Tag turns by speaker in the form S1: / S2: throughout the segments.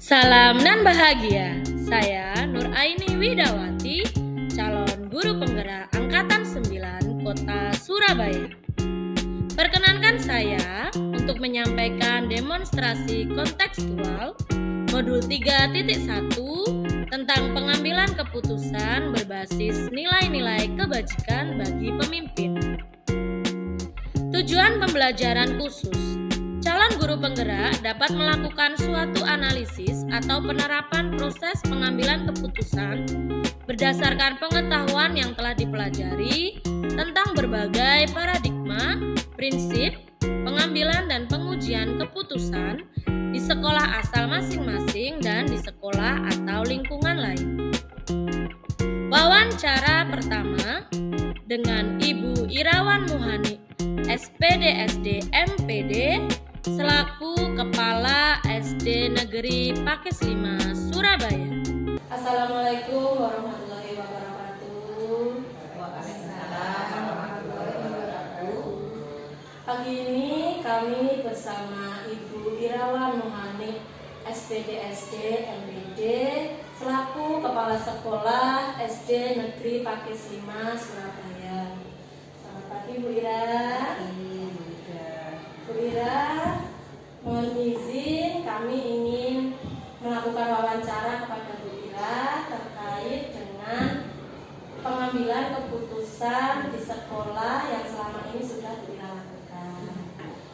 S1: Salam nan bahagia. Saya Nur Aini Widawati, calon guru penggerak Angkatan 9 Kota Surabaya. Perkenankan saya untuk menyampaikan demonstrasi kontekstual modul 3.1 tentang pengambilan keputusan berbasis nilai-nilai kebajikan bagi pemimpin. Tujuan pembelajaran khusus. Calon guru penggerak dapat melakukan suatu analisis atau penerapan proses pengambilan keputusan berdasarkan pengetahuan yang telah dipelajari tentang berbagai paradigma, prinsip, pengambilan dan pengujian keputusan di sekolah asal masing-masing dan di sekolah atau lingkungan lain. Wawancara pertama dengan Ibu Irawan Muhani, SPD MPD, selaku Kepala SD Negeri Pakis 5 Surabaya. Assalamualaikum warahmatullahi wabarakatuh.
S2: Waalaikumsalam warahmatullahi wabarakatuh.
S1: Pagi ini kami bersama Ibu Irawan Muhani, SPD MPD, selaku Kepala Sekolah SD Negeri Pakis 5 Surabaya. Selamat pagi Bu Ira. Bu Ira, mohon izin kami ingin melakukan wawancara kepada Bu Ira terkait dengan pengambilan keputusan di sekolah yang selama ini sudah Bu Ira lakukan.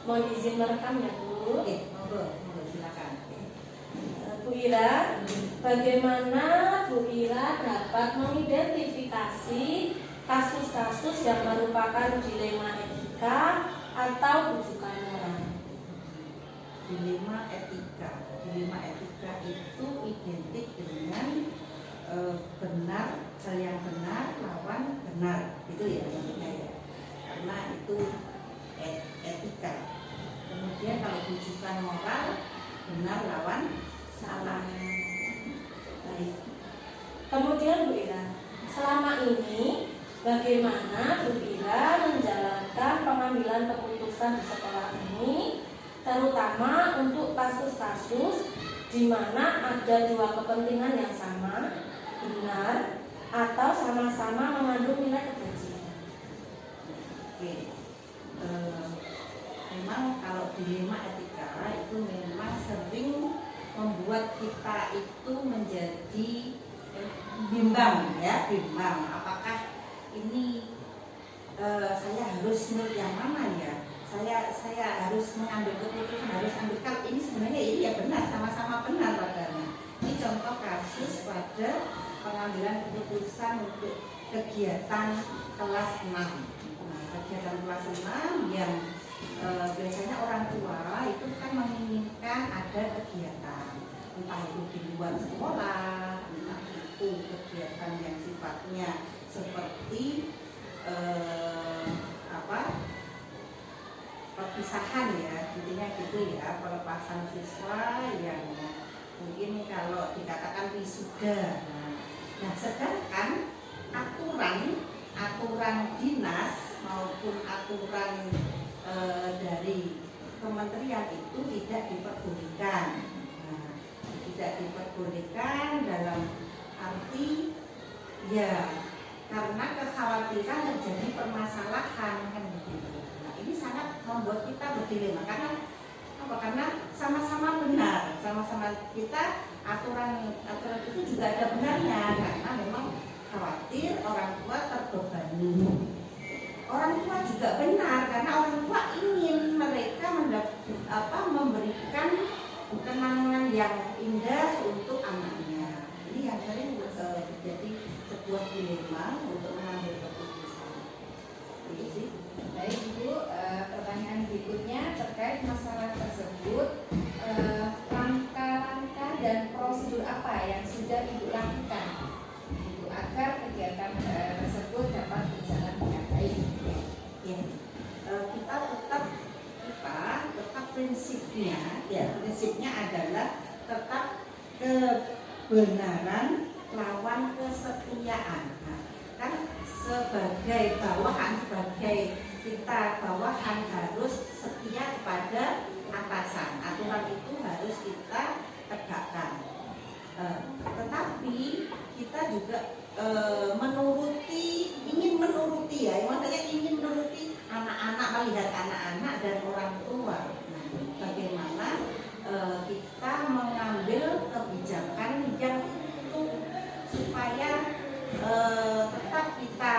S1: Mohon izin merekam ya Bu.
S2: Monggo silakan.
S1: Bu Ira, bagaimana Bu Ira dapat mengidentifikasi kasus-kasus yang merupakan dilema etika atau rujukan moral?
S2: Dilema etika itu identik dengan benar, hal yang benar lawan benar, itu ya maksudnya ya. Karena itu etika. Kemudian kalau rujukan moral, benar lawan salah.
S1: Baik. Kemudian Bu Ira, selama ini bagaimana Bu Ira menjalankan pengambilan keputusan di sekolah ini, terutama untuk kasus-kasus di mana ada dua kepentingan yang sama, benar atau sama-sama mengandung nilai kebencian?
S2: Oke. Memang kalau dilema etika itu memang sering membuat kita itu menjadi bimbang. Apakah ini saya harus menurut yang mana ya? Saya harus mengambil keputusan, harus ambil kalau ini sebenarnya ini ya benar, sama-sama benar padanya. Ini contoh kasus pada pengambilan keputusan untuk kegiatan kelas 6. Kegiatan kelas 6 yang biasanya orang tua itu kan menginginkan ada kegiatan, entah itu di luar sekolah, entah itu kegiatan yang sifatnya seperti perpisahan ya, intinya gitu ya, pelepasan siswa yang mungkin kalau dikatakan wisuda. Nah, sedangkan aturan dinas maupun aturan dari kementerian itu tidak diperbolehkan. Tidak diperbolehkan dalam arti ya karena kekhawatiran terjadi permasalahan kan begitu. Nah, ini sangat membuat kita berdilema karena apa? Karena sama-sama benar, sama-sama kita aturan itu juga ada benarnya karena memang khawatir orang tua terbebani. Orang tua juga benar karena orang tua ingin mereka memberikan kenangan yang indah untuk anaknya. Ini yang sering menjadi sebuah dilema untuk mengambil keputusan.
S3: Baik Ibu, pertanyaan berikutnya terkait masalah tersebut, langkah-langkah dan prosedur apa yang sudah Ibu lakukan Ibu agar kegiatan tersebut dapat berjalan dengan baik?
S2: Ya, kita tetap prinsipnya adalah tetap kebenaran lawan kesetiaan. Nah, kan sebagai kita bawahan harus setia kepada atasan. Aturan itu harus kita tegakkan. Tetapi kita juga ingin menuruti ya, maksudnya ingin menuruti anak-anak, melihat anak-anak dan orang tua. Nah, bagaimana kita mengambil kebijakan yang itu supaya tetap kita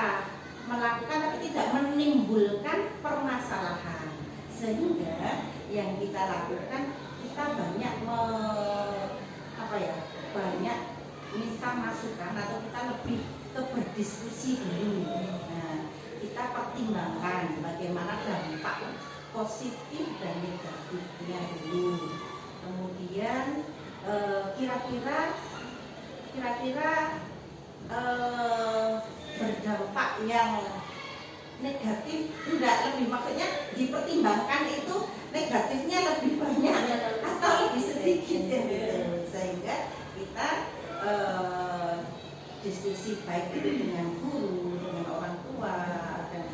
S2: melakukan tapi tidak menimbulkan permasalahan, sehingga yang kita lakukan kita banyak banyak minta masukan atau kita lebih ke berdiskusi dulu. Nah, kita pertimbangkan bagaimana dampak positif dan negatifnya dulu. Kemudian kira-kira berdampak yang negatif enggak, lebih maksudnya dipertimbangkan itu negatifnya lebih banyak atau lebih sedikit ya, gitu. Sehingga kita diskusi baik itu dengan guru, dengan orang tua, dan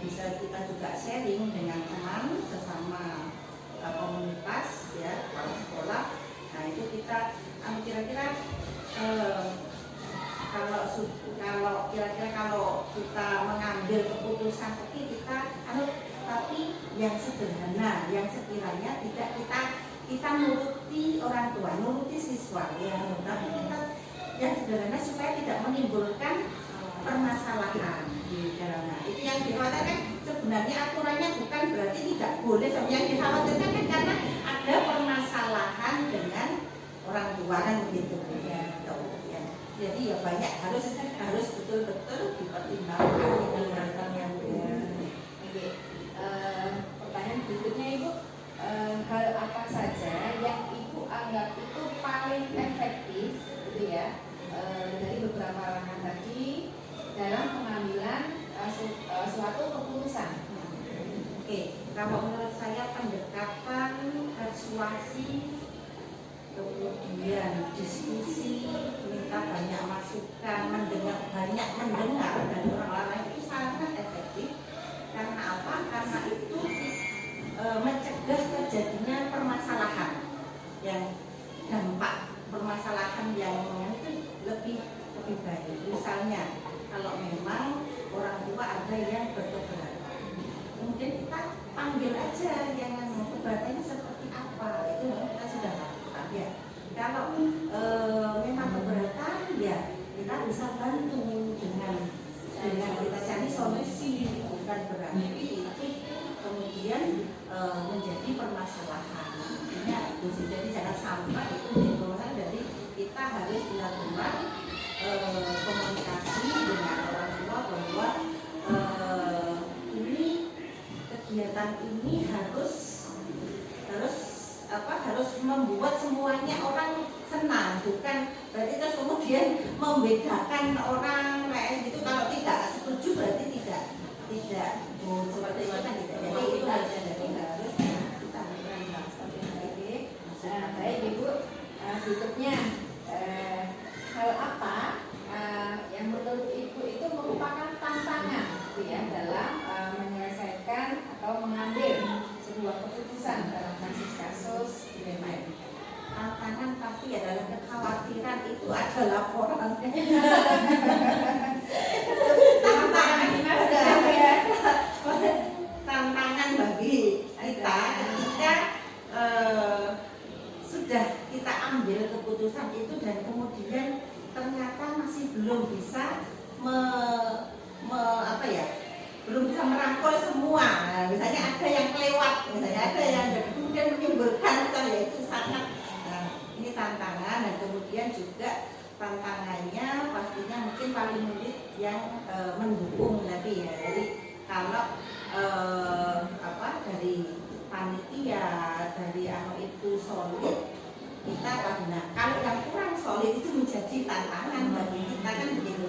S2: bisa kita juga sharing dengan teman sesama komunitas ya, kepala sekolah. Nah, itu kita kira-kira kalau kita mengambil keputusan kita tapi yang sederhana, yang sekiranya tidak kita nuruti orang tua, nuruti siswa ya, tapi kita yang sederhana supaya tidak menimbulkan permasalahan di dalamnya. Itu yang dikhawatirkan sebenarnya aturannya bukan berarti tidak boleh, yang dikhawatirkan kan karena ada permasalahan dengan orang tua kan begitu ya. Jadi ya banyak harus betul-betul dipertimbangkan yang
S3: pertanyaan berikutnya Ibu, hal apa saja yang Ibu anggap itu paling efektif gitu ya dari beberapa langkah tadi dalam pengambilan suatu keputusan?
S2: Oke, kalau menurut saya pendekatan persuasi, kemudian diskusi, minta banyak masukan, banyak mendengar dari orang lain itu sangat efektif. Karena apa? Karena itu mencegah terjadinya permasalahan, yang dampak permasalahan yang itu lebih baik. Misalnya kalau memang orang tua ada yang berkeberatan, kemudian kita panggil aja yang keberatannya seperti apa, itu kita sudah lakukan ya. Kalau memang keberatan ya kita bisa bantu dengan kita cari solusi, bukan berarti itu kemudian menjadi permasalahan. Artinya itu sih, jadi jangan sampai itu menimbulkan dari kita harus benar-benar komunikasi dengan orang tua bahwa kegiatan ini harus membuat semuanya orang senang, bukan berarti terus kemudian membedakan orang kayak gitu. Kalau tidak setuju berarti tidak seperti itu kan tidak. Jadi itu harus kita
S3: baik Ibu. Berikutnya hal apa yang menurut Ibu itu merupakan tantangan gitu ya dalam menyelesaikan atau mengambil sebuah keputusan dalam kasus dilema ini?
S2: Tantangan pasti adalah kekhawatiran itu ada laporan. Tantangan bagi kita ketika sudah kita ambil keputusan itu dan kemudian ternyata masih belum bisa belum bisa merangkul semua. Nah, misalnya ada yang kelewat, misalnya ada yang kemudian menimbulkan ya itu sangat. Nah, ini tantangan, dan kemudian juga tantangannya pastinya mungkin paling sulit yang mendukung tadi ya. Jadi kalau dari panitia, dari itu solid, kita kalau yang kurang solid itu menjadi tantangan bagi kita kan begitu.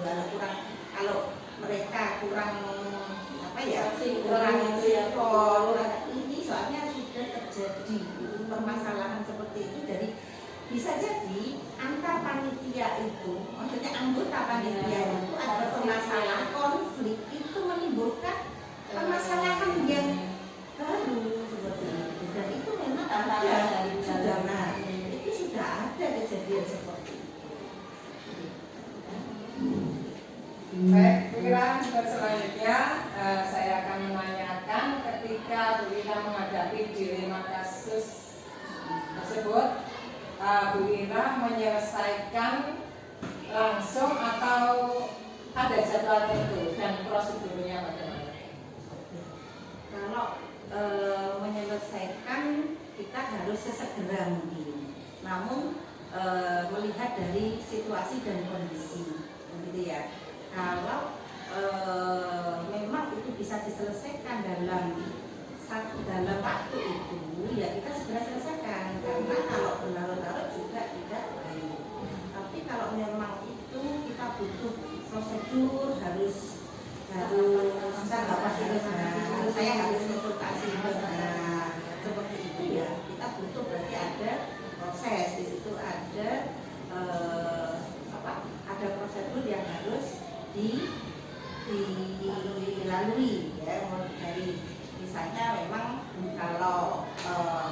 S2: Kalau mereka kurang ini soalnya sudah terjadi permasalahan seperti itu. Jadi bisa jadi antar panitia itu, maksudnya anggota panitia itu ada permasalahan konflik, itu menimbulkan permasalahan yang baru seperti itu. Dan itu memang ada, itu sudah ada kejadian seperti
S3: selanjutnya saya akan menanyakan ketika Bu Ira menghadapi dilema kasus tersebut, Bu Ira menyelesaikan langsung atau ada jadwal tertentu dan prosedurnya bagaimana?
S2: Kalau menyelesaikan kita harus sesegera mungkin. Namun melihat dari situasi dan kondisi, gitu ya. Kalau memang itu bisa diselesaikan dalam waktu itu, ya kita segera selesaikan. Karena kalau berlarut-larut juga tidak baik. Tapi kalau memang itu kita butuh prosedur, harus saya harus konsultasi seperti itu ya. Kita butuh berarti ada proses di situ, ada ada prosedur yang harus dilalui ya. Dari misalnya memang kalau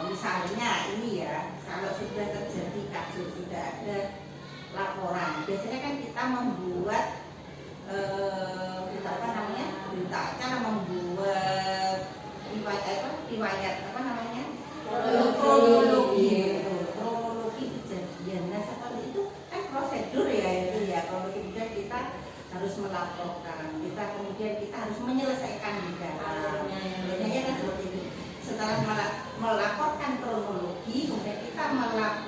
S2: misalnya ini ya, kalau sudah terjadi kasus, sudah ada laporan, biasanya kan kita membuat berita acara, membuat riwayat kronologi kejadian. Nah seperti itu kan prosedur ya itu ya. Kalau kemudian kita harus melaporkan, kemudian kita harus menyelesaikan di dalam. Biasanya kan seperti itu. Setelah melaporkan kronologi, kemudian kita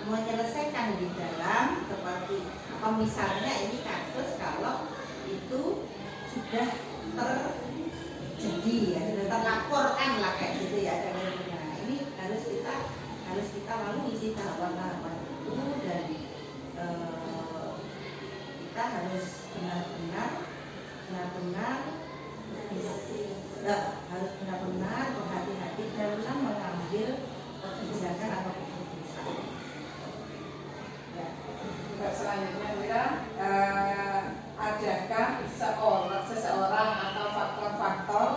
S2: menyelesaikan di dalam, seperti misalnya ini kasus kalau itu sudah terjadi ya, sudah terlaporkan lah kayak gitu ya. Nah, ini harus kita lalui sih tahapan-tahapan itu, dan kita harus benar-benar berhati-hati dalam mengambil kebijakan atau keputusan.
S3: Ya. Selanjutnya Wira, adakah seseorang atau faktor-faktor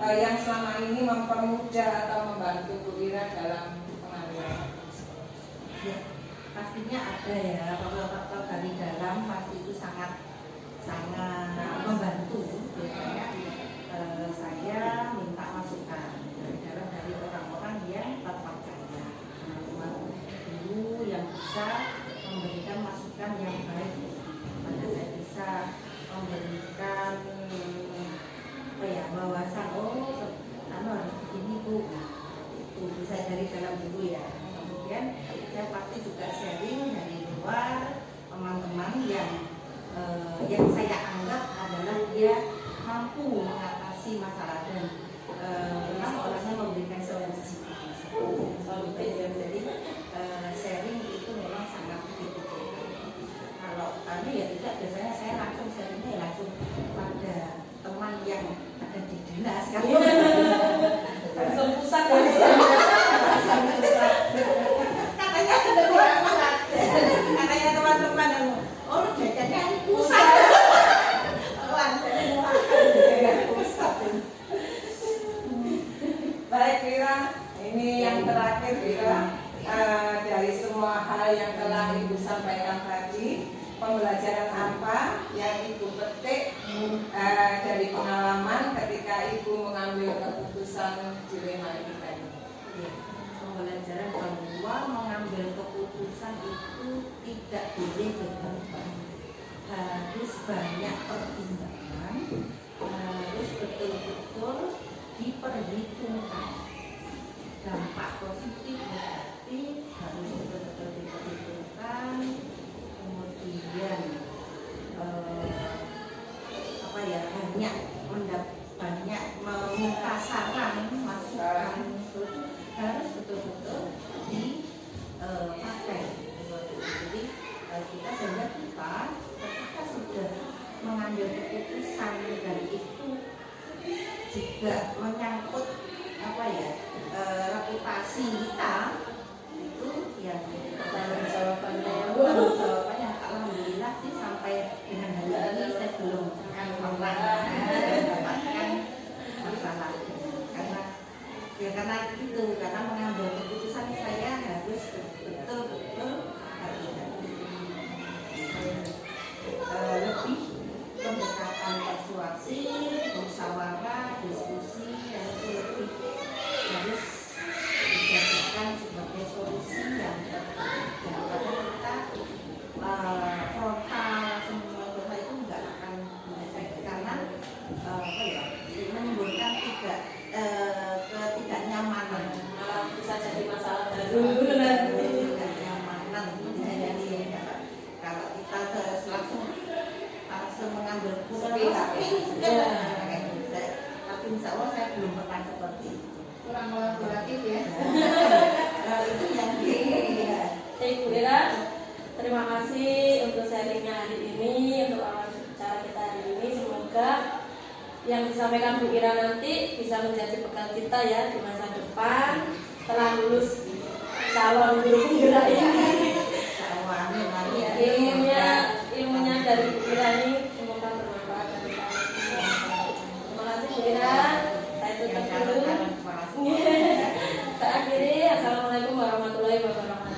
S3: yang selama ini mempermudah atau membantu Bu Ira dalam pengambilan?
S2: Ya, pastinya ada ya, faktor-faktor dari dalam pasti itu sangat membantu. Biasanya saya minta masukan dari orang-orang yang terpercaya, teman-teman guru yang bisa memberikan masukan yang baik. Pada saya bisa memberikan wawasan, harus begini Bu. Itu bisa dari dalam dulu ya. Kemudian saya pasti juga sharing dari luar, teman-teman yang saya anggap adalah dia mampu mengatasi masalah dan memang orangnya memberikan solusi. Jadi sharing itu memang sangat dibutuhkan. Kalau kami ya tidak, biasanya saya langsung sharingnya langsung pada teman yang ada di dinas.
S3: Langsung pusat
S2: Katanya sudah kurang banget. Katanya teman-teman yang jajannya pusat.
S3: Baik Wira, ini yang terakhir Wira, dari semua hal yang telah Ibu sampaikan tadi, pembelajaran apa yang Ibu petik dari pengalaman ketika Ibu mengambil keputusan dilema ini tadi?
S2: Pembelajaran bahwa mengambil keputusan itu tidak boleh gegabah, harus banyak pertimbangan, harus betul-betul diperhitungkan. Dampak positif negatif harus betul-betul diperhitungkan. Kemudian banyak meminta saran, masukan, itu harus betul-betul dipakai. Jadi kita ketika sudah mengambil keputusan dan itu juga menyangkut reputasi kita, itu yang jawabannya alhamdulillah sih sampai dengan hari ini saya belum pernah mendapatkan masalah karena mengambil keputusan saya harus betul-betul hati-hati, lebih pendekatan persuasif, mengambil
S3: Sepi,
S2: tapi insya Allah saya belum pernah seperti itu.
S3: kurang kolaboratif ya.
S2: Hal itu yang
S1: Ibu Ira, terima kasih untuk sharingnya hari ini, untuk wawancara kita hari ini. Semoga yang disampaikan Bu Ira nanti bisa menjadi bekal kita ya di masa depan setelah lulus calon guru penggerak ini. Ilmunya dari Bu Ira ini semoga bermanfaat bagi kita. Terima kasih Bu Ira. Saya tutup dulu. Saya akhiri. Assalamualaikum warahmatullahi wabarakatuh.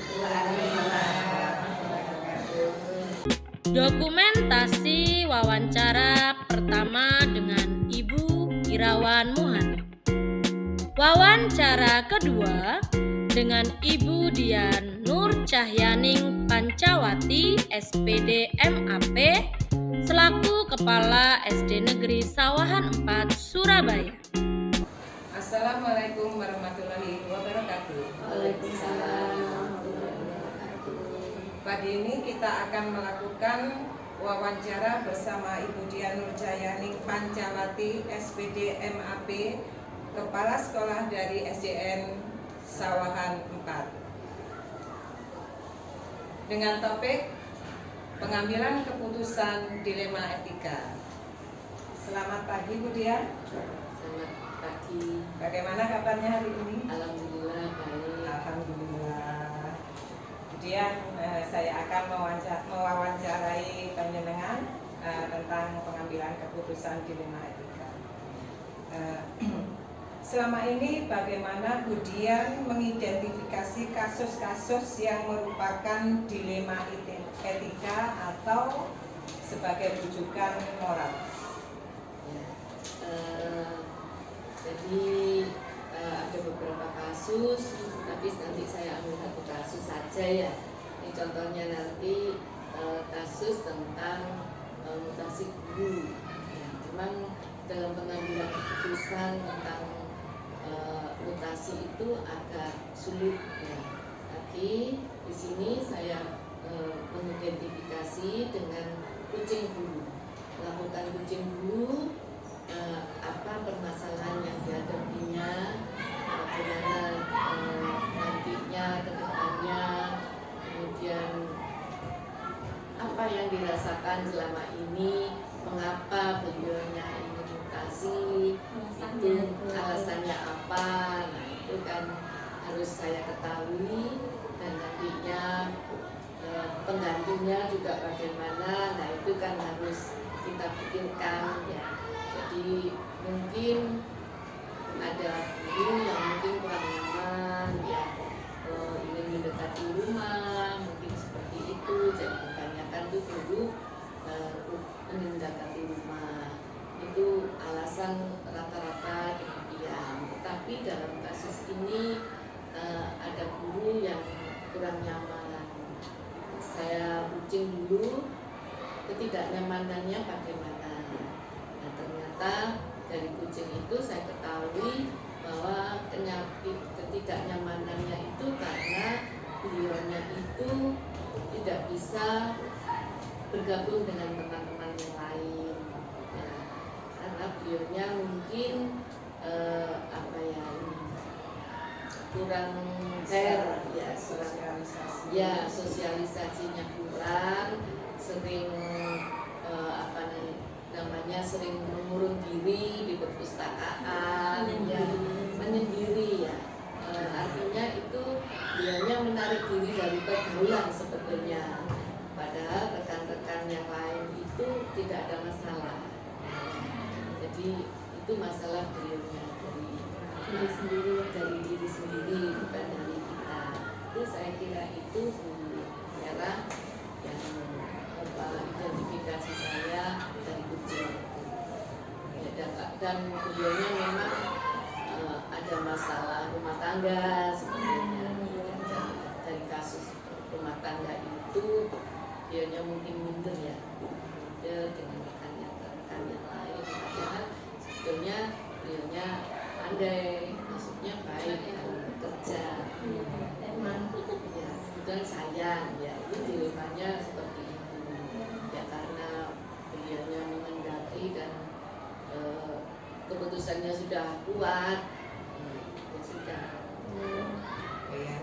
S1: Dokumentasi wawancara pertama dengan Ibu Irawan Muhammad. Wawancara kedua dengan Ibu Dian Nur Cahyaning Pancawati, SPD MAP, selaku Kepala SD Negeri Sawahan 4, Surabaya.
S4: Assalamualaikum warahmatullahi wabarakatuh.
S1: Waalaikumsalam.
S4: Pagi ini kita akan melakukan wawancara bersama Ibu Dian Nur Cahyaning Pancawati, SPD MAP, Kepala Sekolah dari SDN Sawahan 4. Dengan topik pengambilan keputusan dilema etika. Selamat pagi Bu Dian.
S5: Selamat pagi.
S4: Bagaimana kabarnya hari ini?
S5: Alhamdulillah baik.
S4: Alhamdulillah. Kemudian saya akan mewawancarai panjenengan tentang pengambilan keputusan dilema etika. Selama ini bagaimana Bu Dian mengidentifikasi kasus-kasus yang merupakan dilema etika atau sebagai rujukan moral?
S5: Ya, jadi ada beberapa kasus, tapi nanti saya ambil satu kasus saja ya. Ini contohnya nanti kasus tentang mutasi guru. Ya, memang dalam pengambilan keputusan tentang mutasi itu agak sulit ya. Tapi di sini saya mengidentifikasi dengan kucing guru, melakukan kucing guru, apa permasalahan yang dihadapinya, bagaimana nantinya ke depannya, kemudian apa yang dirasakan selama ini, mengapa beliaunya ingin mutasi, itu alasannya apa. Nah itu kan harus saya ketahui, dan nantinya penggantinya juga bagaimana. Nah itu kan harus kita pikirkan ya. Jadi mungkin ada guru yang mungkin kurang nyaman ya, ingin mendekati rumah, mungkin seperti itu. Jadi kebanyakan tuh guru mendekati rumah, itu alasan rata-rata demikian. Tetapi dalam kasus ini ada guru yang kurang nyaman. Saya uji dulu ketidaknyamanannya bagaimana. Nah ternyata dari kucing itu saya ketahui bahwa ketidaknyamanannya itu karena beliaunya itu tidak bisa bergabung dengan teman-teman yang lain ya, karena beliaunya mungkin kurang fair ya, kurang sosialisasinya kurang, sering sering mengurung diri di perpustakaan, menyendiri ya. Artinya itu dianya menarik diri dari pergaulan sebetulnya, padahal rekan-rekan yang lain itu tidak ada masalah. Jadi itu masalah beliaunya dari diri sendiri, bukan dari kita. Itu saya kira itu merah yang identifikasi saya dari kucing ya, dan beliaunya memang ada masalah rumah tangga sebenarnya. Dari kasus rumah tangga itu dianya mungkin minder ya, dengan rekan yang lain, padahal sebetulnya beliaunya pandai, maksudnya baik dalam bekerja. Ya, kemudian sayang ya, itu dilemanya seperti itu ya, karena beliaunya keputusannya sudah kuat, ya sudah.
S4: Ya.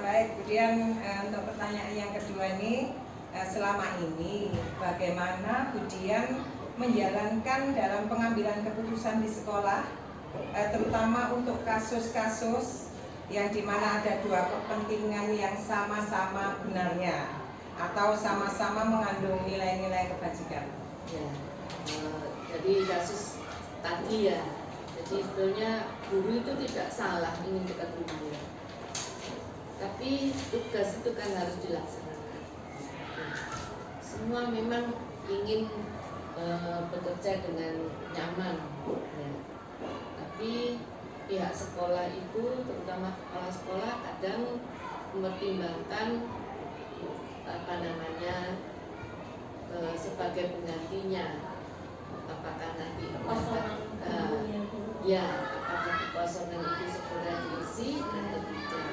S4: Baik, kemudian untuk pertanyaan yang kedua ini, selama ini bagaimana Budian menjalankan dalam pengambilan keputusan di sekolah, terutama untuk kasus-kasus yang dimana ada dua kepentingan yang sama-sama benarnya atau sama-sama mengandung nilai-nilai kebajikan.
S5: Ya, jadi kasus tadi ya, jadi sebetulnya guru itu tidak salah ingin dekat rumahnya, tapi tugas itu kan harus dilaksanakan. Semua memang ingin bekerja dengan nyaman, ya. Tapi pihak sekolah itu, terutama kepala sekolah, kadang mempertimbangkan sebagai penggantinya, apakah nanti ya apakah kekosongan itu segera diisi atau tidak.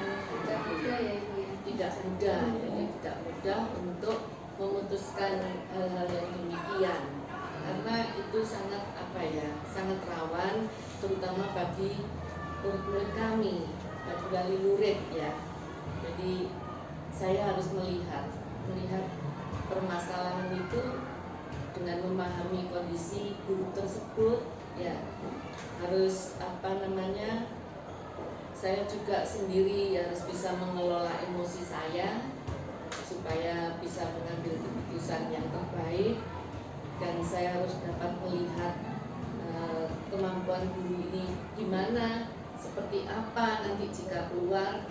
S5: Tidak mudah, jadi tidak mudah untuk memutuskan hal-hal yang demikian, karena itu sangat sangat rawan, terutama bagi murid-murid kami, bagi wali murid ya. Jadi saya harus melihat permasalahan itu dengan memahami kondisi guru tersebut, ya harus saya juga sendiri harus bisa mengelola emosi saya supaya bisa mengambil keputusan yang terbaik, dan saya harus dapat melihat kemampuan guru ini gimana, seperti apa nanti jika keluar,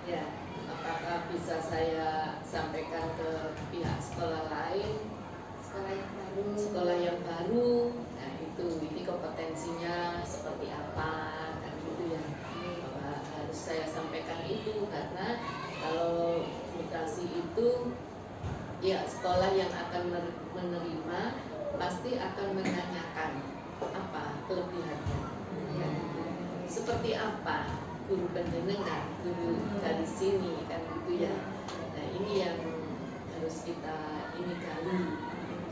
S5: ya apakah bisa saya sampaikan ke pihak sekolah lain, sekolah yang baru, nah ini kompetensinya seperti apa, kan gitu ya. Harus saya sampaikan itu, karena kalau mutasi itu ya sekolah yang akan menerima pasti akan menanyakan apa kelebihannya, ya. Seperti apa guru penjenengan, guru dari sini, kan gitu ya. Nah ini yang harus kita gali,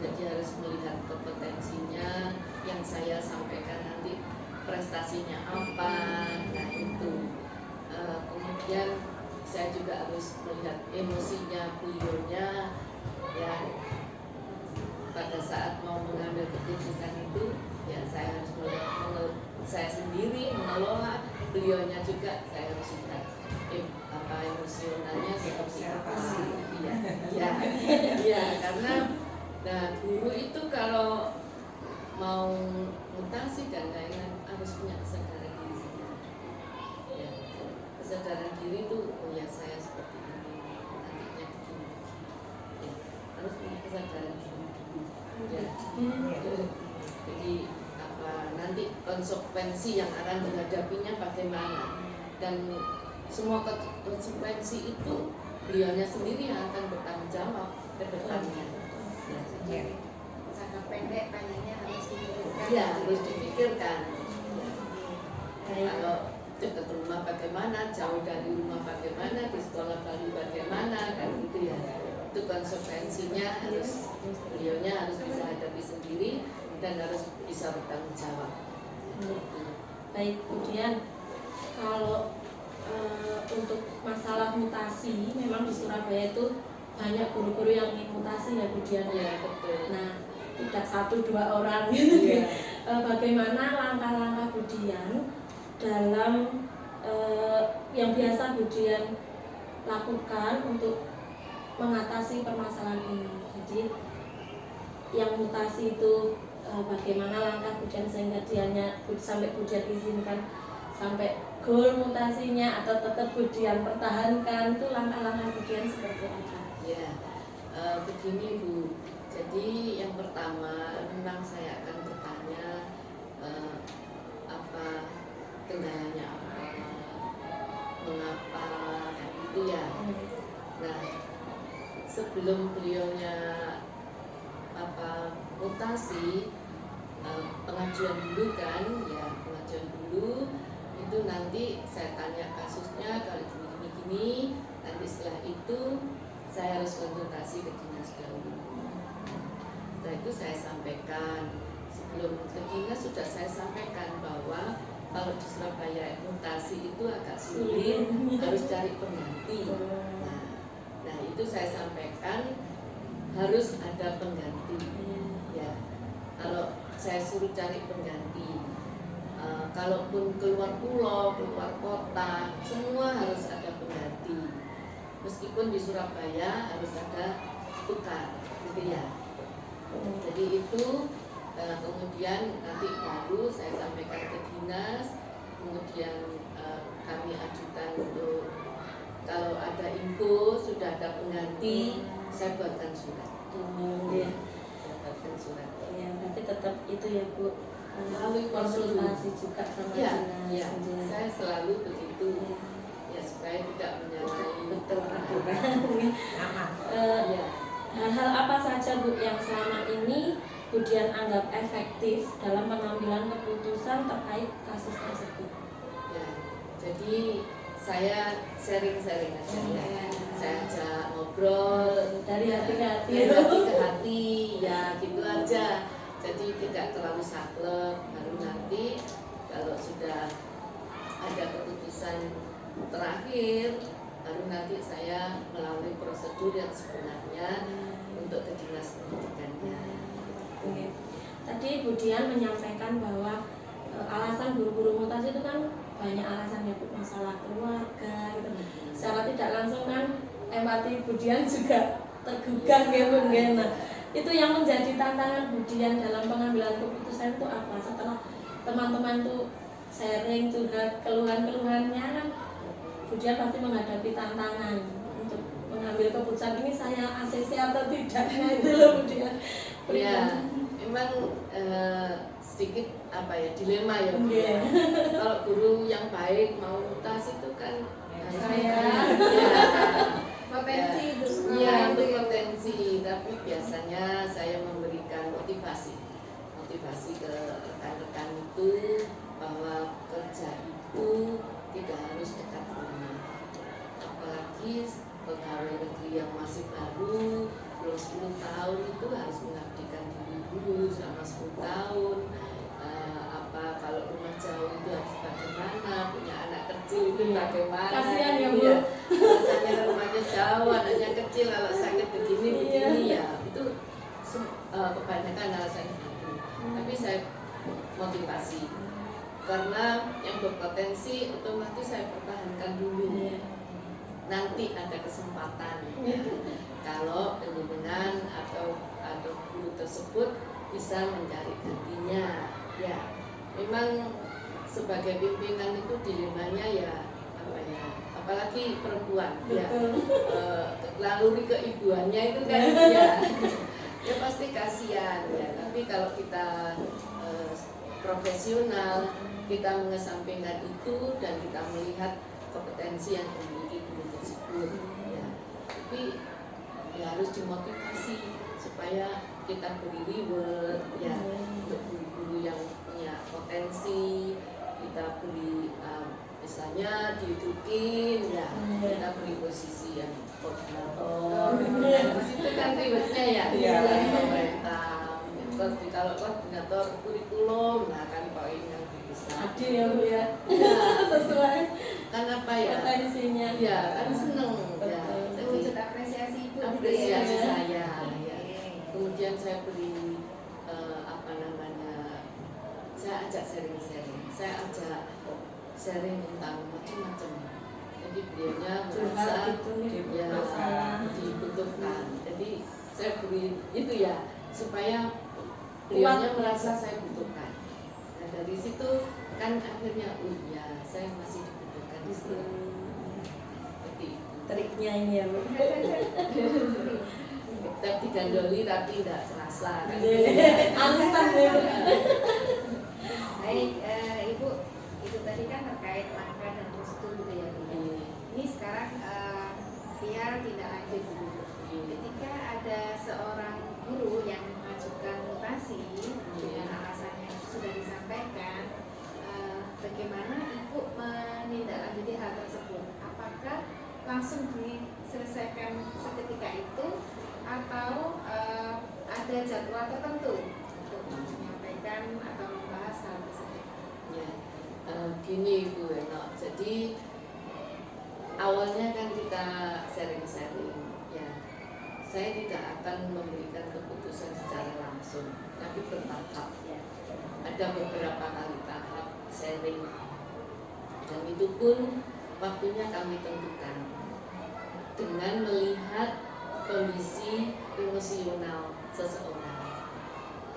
S5: jadi harus melihat kompetensinya yang saya sampaikan nanti prestasinya apa, nah itu. Kemudian saya juga harus melihat emosinya beliaunya, ya pada saat mau mengambil keputusan itu, ya saya harus melihat saya sendiri mengelola, beliaunya juga saya harus lihat emosionalnya seperti apa sih, ya karena guru itu kalau mau mutasi dan lain-lain harus punya kesadaran diri sendiri, ya kesadaran diri itu, oh ya saya seperti ini, nantinya begini, ya harus punya kesadaran diri, ya. Jadi nanti konsekuensi yang akan menghadapinya bagaimana, dan semua konsekuensi itu beliaunya sendiri yang akan bertanggung jawab ke depannya. Ya,
S3: Jangka pendek tanyanya harus dipikirkan.
S5: ya harus dipikirkan. Kalau dekat rumah bagaimana, jauh dari rumah bagaimana, di sekolah baru bagaimana, kan gitu ya. Itu konsekuensinya harus beliaunya harus bisa hadapi sendiri dan harus bisa bertanggung jawab.
S1: Baik, kemudian kalau untuk masalah mutasi, memang di Surabaya itu banyak guru-guru yang ingin mutasi ya Budian ya.
S5: Betul.
S1: Nah, tidak 1-2 orang gitu.
S5: Yeah.
S1: Bagaimana langkah-langkah Budian dalam yang biasa Budian lakukan untuk mengatasi permasalahan ini. Jadi yang mutasi itu bagaimana langkah Budian sehingga dianya sampai Budian izinkan sampai goal mutasinya, atau tetap Budian pertahankan, itu langkah-langkah Budian seperti apa?
S5: Ya, begini Bu. Jadi yang pertama memang saya akan bertanya apa kendalanya apa, mengapa, kayak gitu ya. Nah, sebelum beliaunya mutasi, pengajuan dulu kan, ya pengajuan dulu. Itu nanti saya tanya kasusnya, kalau gini, nanti setelah itu saya harus konsultasi ke dinas dahulu. Setelah itu saya sampaikan sebelum ke dinas sudah saya sampaikan bahwa kalau di Surabaya mutasi itu agak sulit, harus cari pengganti. Nah itu saya sampaikan harus ada pengganti. Ya, kalau saya suruh cari pengganti, kalaupun keluar pulau, keluar kota, semua harus ada pengganti. Meskipun di Surabaya harus ada tukar, gitu ya. Jadi itu kemudian nanti baru saya sampaikan ke dinas, kemudian kami ajukan untuk kalau ada info sudah ada pengganti, saya buatkan surat.
S1: Ya.
S5: Saya buatkan surat.
S1: Ya, berarti tetap itu ya Bu,
S5: Melalui
S1: konsultasi juga sama
S5: Ya,
S1: dinas.
S5: ya, saya selalu begitu. Ya supaya tidak menyalahi
S1: Betul aturan.
S4: Aman.
S5: Ya.
S1: Hal-hal apa saja Bu yang selama ini Budian anggap efektif dalam pengambilan keputusan terkait kasus tersebut?
S5: Ya, jadi saya sharing-sharing aja ya. Saya ajak ngobrol
S1: Dari hati ke hati.
S5: dari hati ke hati, ya gitu aja. Jadi tidak terlalu saklek. Baru nanti kalau sudah ada keputusan terakhir, baru nanti saya melalui prosedur yang sebenarnya untuk ke dinas pendidikannya.
S1: Oke. Tadi Budian menyampaikan bahwa alasan guru-guru mutasi itu kan banyak alasan ya Bu, masalah keluarga gitu. Secara tidak langsung kan empati Budian juga tergugah ya Bu. Nah, itu yang menjadi tantangan Budian dalam pengambilan keputusan itu apa? Setelah teman-teman tuh sharing curhat keluhan-keluhannya kan Budian pasti menghadapi tantangan untuk mengambil keputusan ini saya ACC atau tidaknya itu loh Budian.
S5: Ya, memang sedikit apa ya dilema ya Bu.
S1: Iya.
S5: Kalau guru yang baik mau mutasi itu kan
S1: Saya.
S3: Potensi itu.
S5: Iya, itu potensi. Tapi biasanya saya memberikan motivasi ke rekan-rekan itu bahwa kerja itu tidak harus dekat rumah. Apalagi pegawai negeri yang masih baru, belum 10 tahun itu harus mengabdikan diri dulu selama 10 tahun. Kalau rumah jauh itu harus bagaimana, punya anak kecil itu bagaimana.
S1: Kasihan ya Bu.
S5: Rasanya rumahnya jauh, anaknya kecil, kalau sakit begini ya itu kebanyakan alasan itu. Tapi saya motivasi karena yang berpotensi otomatis saya pertahankan dulu. Nanti ada kesempatan ya. Kalau pendidikan atau guru tersebut bisa mencari gantinya ya. Memang sebagai pimpinan itu dilemanya ya apa ya, apalagi perempuan ya, laluri keibuannya itu kan ya pasti kasihan ya. Tapi kalau kita profesional, kita mengesampingkan itu dan kita melihat kompetensi yang dimiliki guru tersebut ya. Tapi ya harus dimotivasi supaya kita beri reward ya untuk guru-guru yang punya potensi, kita beri misalnya didudukin ya, kita beri posisi yang koordinator. Di situ kan rewardnya ya dari pemerintah. Kalau koordinator kurikulum, nah kan poin yang bisa.
S1: Adil ya Bu ya. Sesuai
S5: Kan apa ya?
S1: potensinya.
S5: Ya kan seneng ya.
S3: Wujud
S5: Jadi
S3: apresiasi ibu.
S5: apresiasi
S1: ya.
S5: saya. Ya. Kemudian saya beri saya ajak sharing-sharing, saya ajak sharing tentang macam-macam. Jadi beliaunya merasa ya dibutuhkan. Jadi saya beri itu ya supaya beliaunya merasa saya butuhkan. Nah dari situ kan akhirnya ya saya masih dibutuhkan di sini. Seperti itu.
S1: Triknya ini ya Bu.
S5: Tapi digandoli tapi tidak terasa kan.
S1: Alasan ya Bu.
S3: Baik, Ibu, itu tadi kan terkait langkah dan prosedur gitu ya Bu. Ini sekarang biar tidak lanjut dulu. Ketika ada seorang guru yang mengajukan mutasi dengan alasan yang sudah disampaikan, bagaimana Ibu menindaklanjuti hal tersebut? Apakah langsung diselesaikan seketika itu atau ada jadwal tertentu untuk menyampaikan
S5: Begini Bu Eno, jadi awalnya kan kita sharing-sharing ya. Saya tidak akan memberikan keputusan secara langsung, tapi bertahap ya. Ada beberapa kali tahap sharing, dan itu pun waktunya kami tentukan dengan melihat kondisi emosional seseorang.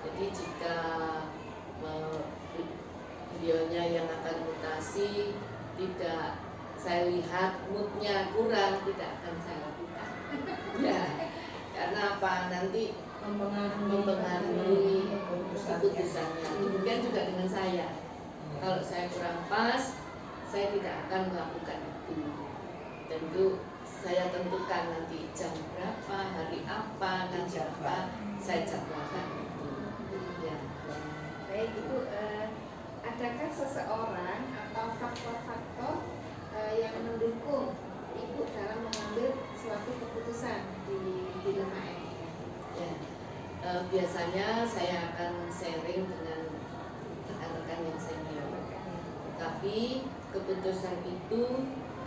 S5: Jadi jika beliaunya yang akan mutasi tidak saya lihat moodnya kurang, tidak akan saya lakukan. Ya, karena apa, nanti mempengaruhi keputusannya. Demikian juga dengan saya. Kalau saya kurang pas, saya tidak akan melakukan itu. Tentu saya tentukan nanti jam berapa, hari apa, nanti apa, saya jadwalkan itu. Ya.
S3: Baik Ibu, adakah seseorang atau faktor-faktor yang mendukung Ibu dalam mengambil suatu keputusan di dilema etika?
S5: Ya. Biasanya saya akan sharing dengan rekan-rekan yang senior. Tapi keputusan itu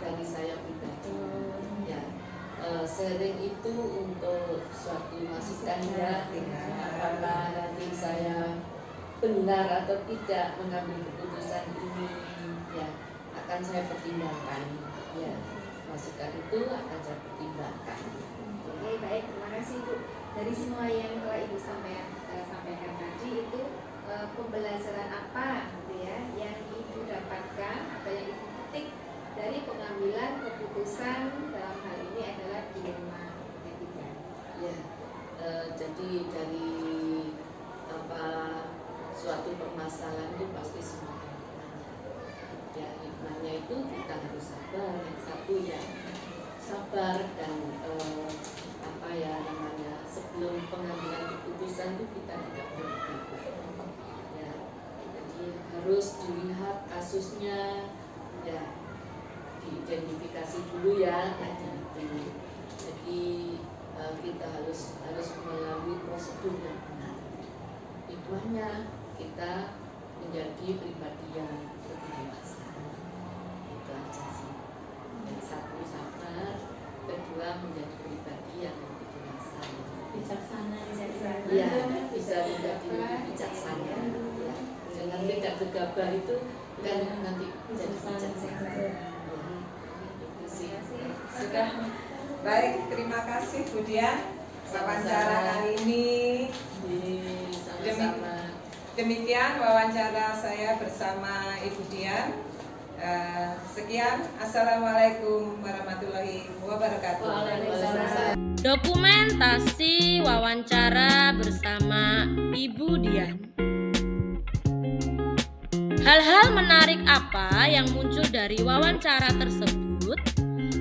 S5: dari saya pribadi. Ya, sharing itu untuk suatu masukan ya. Apakah nanti saya benar atau tidak mengambil keputusan ini, ya akan saya pertimbangkan. Ya, masukan itu akan saya pertimbangkan.
S3: Oke, baik, terima kasih Bu. Dari semua yang telah Ibu sampaikan tadi itu pembelajaran apa gitu ya yang Ibu dapatkan atau yang Ibu petik dari pengambilan keputusan dalam hal ini adalah dilema etika?
S5: Ya, jadi dari suatu permasalahan itu pasti semua hikmahnya. Ya, hikmahnya itu kita harus sabar. Yang satu ya sabar dan sebelum pengambilan keputusan itu kita tidak berpikir. Ya, jadi harus dilihat kasusnya, ya diidentifikasi dulu ya tadi itu. Jadi kita harus melalui prosedur yang benar. Hikmahnya kita menjadi pribadi yang lebih dewasa. Itu aja sih. Yang satu sabar, kedua menjadi pribadi yang lebih dewasa.
S1: Bijaksana.
S5: Ya, bisa menjadi lebih bijaksana. Ya. Jangan tidak gegabah itu kan nanti menjadi bijaksana. Itu sih.
S4: Sudah. Baik, terima kasih Bu Dian. Wawancara kali ini.
S5: Sama-sama.
S4: Demikian wawancara saya bersama Ibu Dian. Sekian, Assalamualaikum warahmatullahi wabarakatuh.
S5: Waalaikumsalam.
S1: Dokumentasi wawancara bersama Ibu Dian. Hal-hal menarik apa yang muncul dari wawancara tersebut?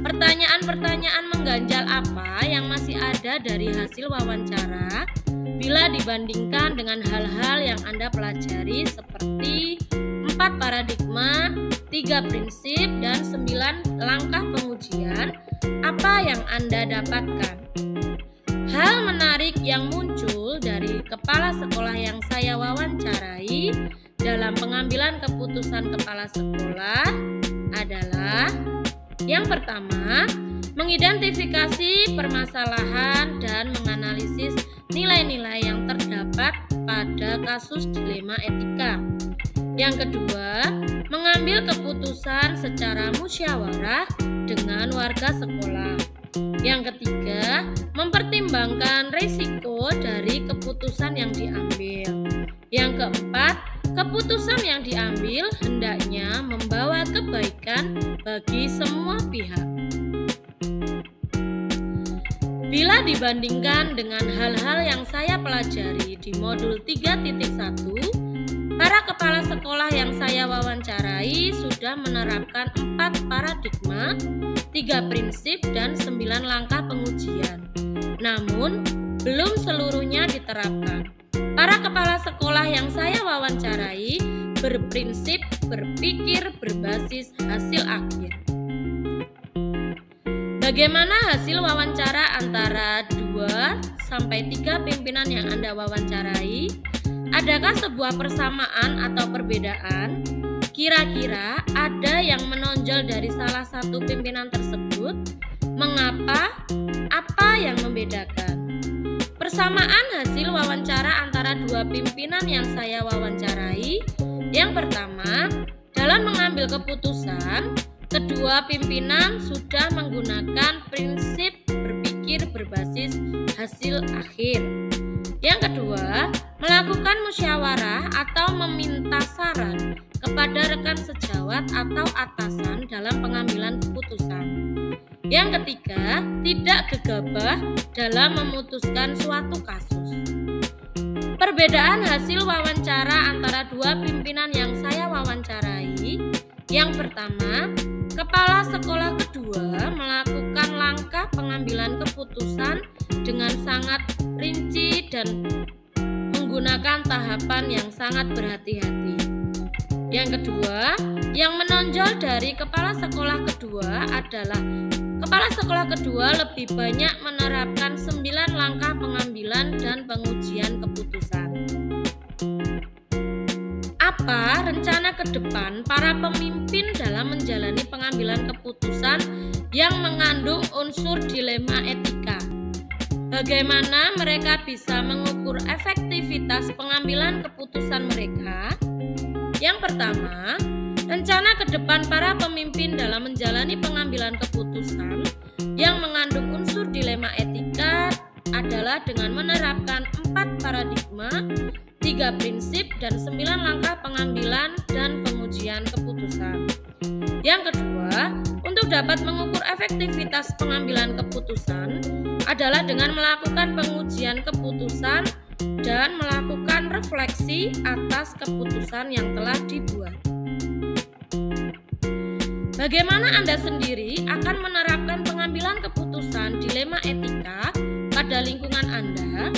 S1: Pertanyaan-pertanyaan mengganjal apa yang masih ada dari hasil wawancara bila dibandingkan dengan hal-hal yang Anda pelajari seperti 4 paradigma, 3 prinsip, dan 9 langkah pengujian? Apa yang Anda dapatkan? Hal menarik yang muncul dari kepala sekolah yang saya wawancarai dalam pengambilan keputusan kepala sekolah adalah yang pertama, mengidentifikasi permasalahan dan menganalisis nilai-nilai yang terdapat pada kasus dilema etika. Yang kedua, mengambil keputusan secara musyawarah dengan warga sekolah. Yang ketiga, mempertimbangkan risiko dari keputusan yang diambil. Yang keempat, keputusan yang diambil hendaknya membawa kebaikan bagi semua pihak. Bila dibandingkan dengan hal-hal yang saya pelajari di modul 3.1, para kepala sekolah yang saya wawancarai sudah menerapkan 4 paradigma, 3 prinsip, dan 9 langkah pengujian. Namun, belum seluruhnya diterapkan. Para kepala sekolah yang saya wawancarai berprinsip berpikir berbasis hasil akhir. Bagaimana hasil wawancara antara 2-3 pimpinan yang Anda wawancarai? Adakah sebuah persamaan atau perbedaan? Kira-kira ada yang menonjol dari salah satu pimpinan tersebut? Mengapa? Apa yang membedakan? Persamaan hasil wawancara antara dua pimpinan yang saya wawancarai. Yang pertama, dalam mengambil keputusan, kedua pimpinan sudah menggunakan prinsip berpikir berbasis hasil akhir. Yang kedua, melakukan musyawarah atau meminta saran kepada rekan sejawat atau atasan dalam pengambilan keputusan. Yang ketiga, tidak gegabah dalam memutuskan suatu kasus. Perbedaan hasil wawancara antara dua pimpinan yang saya wawancarai. Yang pertama, kepala sekolah kedua melakukan langkah pengambilan keputusan dengan sangat rinci dan menggunakan tahapan yang sangat berhati-hati. Yang kedua, yang menonjol dari kepala sekolah kedua adalah kepala sekolah kedua lebih banyak menerapkan 9 langkah pengambilan dan pengujian keputusan. Apa rencana ke depan para pemimpin dalam menjalani pengambilan keputusan yang mengandung unsur dilema etika? Bagaimana mereka bisa mengukur efektivitas pengambilan keputusan mereka? Yang pertama, rencana ke depan para pemimpin dalam menjalani pengambilan keputusan yang mengandung unsur dilema etika adalah dengan menerapkan 4 paradigma, 3 prinsip, dan 9 langkah pengambilan dan pengujian keputusan. Yang kedua, untuk dapat mengukur efektivitas pengambilan keputusan adalah dengan melakukan pengujian keputusan dan melakukan refleksi atas keputusan yang telah dibuat. Bagaimana Anda sendiri akan menerapkan pengambilan keputusan dilema etika pada lingkungan Anda,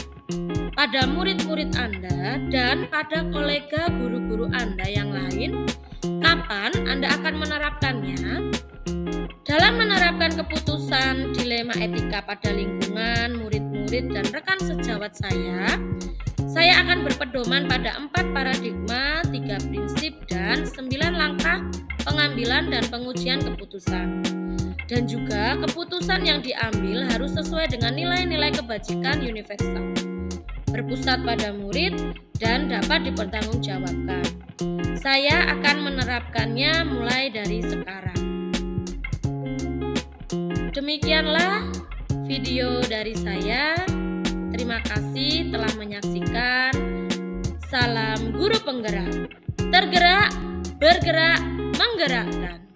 S1: pada murid-murid Anda, dan pada kolega guru-guru Anda yang lain? Kapan Anda akan menerapkannya? Dalam menerapkan keputusan dilema etika pada lingkungan, murid-murid, dan rekan sejawat saya akan berpedoman pada 4 paradigma, 3 prinsip, dan 9 langkah pengambilan dan pengujian keputusan. Dan juga keputusan yang diambil harus sesuai dengan nilai-nilai kebajikan universal, berpusat pada murid, dan dapat dipertanggungjawabkan. Saya akan menerapkannya mulai dari sekarang. Demikianlah video dari saya. Terima kasih telah menyaksikan. Salam guru penggerak. Tergerak, bergerak, menggerakkan.